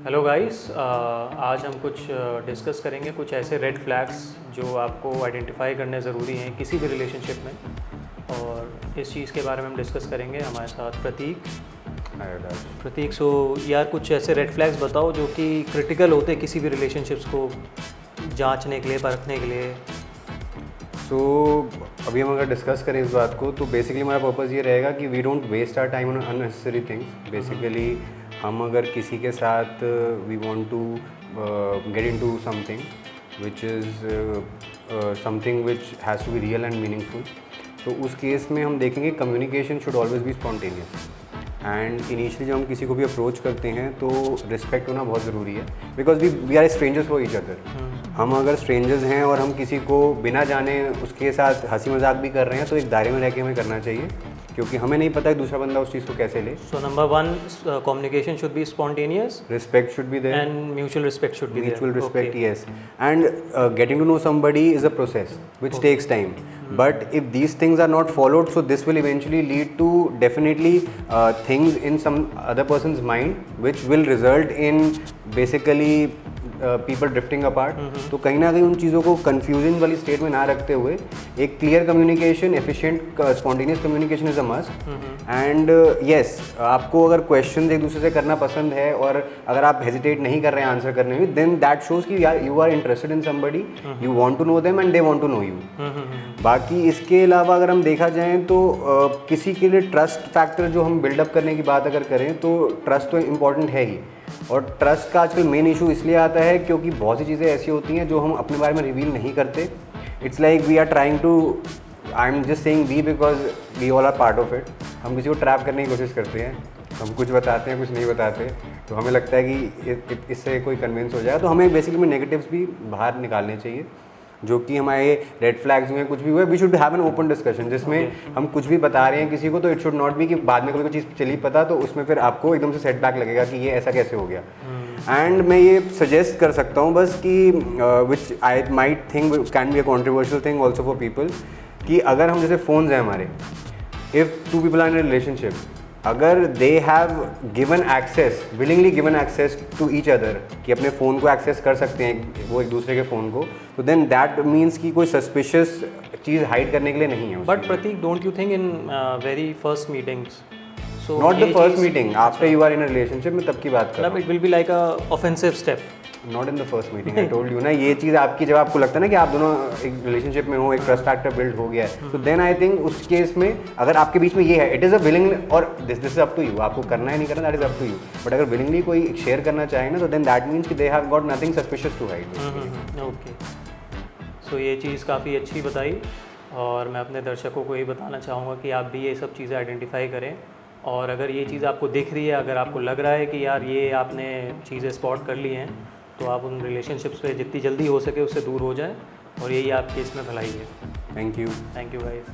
Hello guys, आज हम कुछ डिस्कस करेंगे कुछ ऐसे रेड फ्लैग्स जो आपको आइडेंटिफाई करने ज़रूरी हैं किसी भी रिलेशनशिप में, और इस चीज़ के बारे में हम डिस्कस करेंगे। हमारे साथ प्रतीक। सो यार, कुछ ऐसे रेड फ्लैग्स बताओ जो कि क्रिटिकल होते हैं किसी भी रिलेशनशिप्स को जांचने के लिए, परखने के लिए। अभी हम अगर डिस्कस करें इस बात को, तो बेसिकली हमारा पर्पज़ ये रहेगा कि we don't waste our time on unnecessary things. Basically हम अगर किसी के साथ we want to get into something which is something which has to be real and meaningful, तो उस केस में हम देखेंगे communication should always be spontaneous. And initially जब हम किसी को भी अप्रोच करते हैं तो रिस्पेक्ट होना बहुत ज़रूरी है, because we are strangers for each other. हम अगर स्ट्रेंजर्स हैं और हम किसी को बिना जाने उसके साथ हंसी मजाक भी कर रहे हैं, तो एक दायरे में रह के हमें करना चाहिए, क्योंकि हमें नहीं पता कि दूसरा बंदा उस चीज़ को कैसे ले। So number 1, communication should be spontaneous, respect should be there, and mutual respect should be there. Mutual respect, yes. And getting to know somebody is a process which takes time. But if these things are not followed, so this will eventually lead to definitely things in some other person's mind which will result in basically people drifting apart. तो कहीं ना कहीं उन चीज़ों को confusion वाली state में ना रखते हुए एक clear communication, efficient spontaneous communication is a must. And yes, आपको अगर क्वेश्चन एक दूसरे से करना पसंद है और अगर आप हेजिटेट नहीं कर रहे हैं आंसर करने में, देन दैट शोज कि यार you are interested in somebody, you want to know them and they want to know you. बाकी इसके अलावा अगर हम देखा जाए तो किसी के लिए ट्रस्ट फैक्टर जो हम बिल्डअप करने की बात अगर करें, तो ट्रस्ट तो इम्पॉर्टेंट है ही। और ट्रस्ट का आजकल मेन इशू इसलिए आता है क्योंकि बहुत सी चीज़ें ऐसी होती हैं जो हम अपने बारे में रिवील नहीं करते। It's like we are trying to, I am just saying we because we all are part of it. हम किसी को ट्रैप करने की कोशिश करते हैं, हम कुछ बताते हैं, कुछ नहीं बताते, तो हमें लगता है कि इससे कोई कन्विंस हो जाएगा। तो हमें बेसिकली में नेगेटिव्स भी बाहर निकालने चाहिए, जो कि हमारे रेड फ्लैग्स हुए, कुछ भी हुए। We should have an open discussion जिसमें हम कुछ भी बता रहे हैं किसी को, तो इट शुड नॉट बी कि बाद में कोई चीज़ चली पता तो उसमें फिर आपको एकदम से सेटबैक लगेगा कि ये ऐसा कैसे हो गया। एंड मैं ये सजेस्ट कर सकता हूँ बस कि which I might think can be a controversial thing also for people, कि अगर हम जैसे फ़ोन्स हैं हमारे, if two people are in relationship, अगर they have given access, willingly given access to each other, कि अपने फ़ोन को एक्सेस कर सकते हैं वो एक दूसरे के फ़ोन को, तो देन दैट मीन्स कि कोई सस्पिशियस चीज़ हाइड करने के लिए नहीं है। But Prateek, don't you think in very first meetings, so not the first meeting, after you are in a relationship में तब की बात कर रहा हूँ। It will be like a offensive step, not in the first meeting. I told you ना, ये चीज़ आपकी जब आपको लगता है ना कि आप दोनों एक रिलेशनशिप में हो, एक ट्रस्ट फैक्टर बिल्ड हो गया है, तो देन आई थिंक उस केस में अगर आपके बीच में ये है, इट इज़ अ विलिंग, और this is up to you, आपको करना है नहीं करना, that is up to you. But अगर विलिंगली कोई शेयर करना चाहे ना, तो देन दैट मीन्स कि they have got nothing suspicious to hide. Okay, so ये चीज़ काफ़ी अच्छी बताई, और मैं अपने दर्शकों को ये बताना चाहूँगा कि आप भी ये सब चीज़ें आइडेंटिफाई करें। और अगर ये चीज़ आपको दिख रही है, अगर आपको लग रहा है कि यार ये आपने चीज़ें स्पॉट कर ली हैं, तो आप उन रिलेशनशिप्स पे जितनी जल्दी हो सके उससे दूर हो जाएं, और यही आपकी इसमें भलाई है। Thank you guys.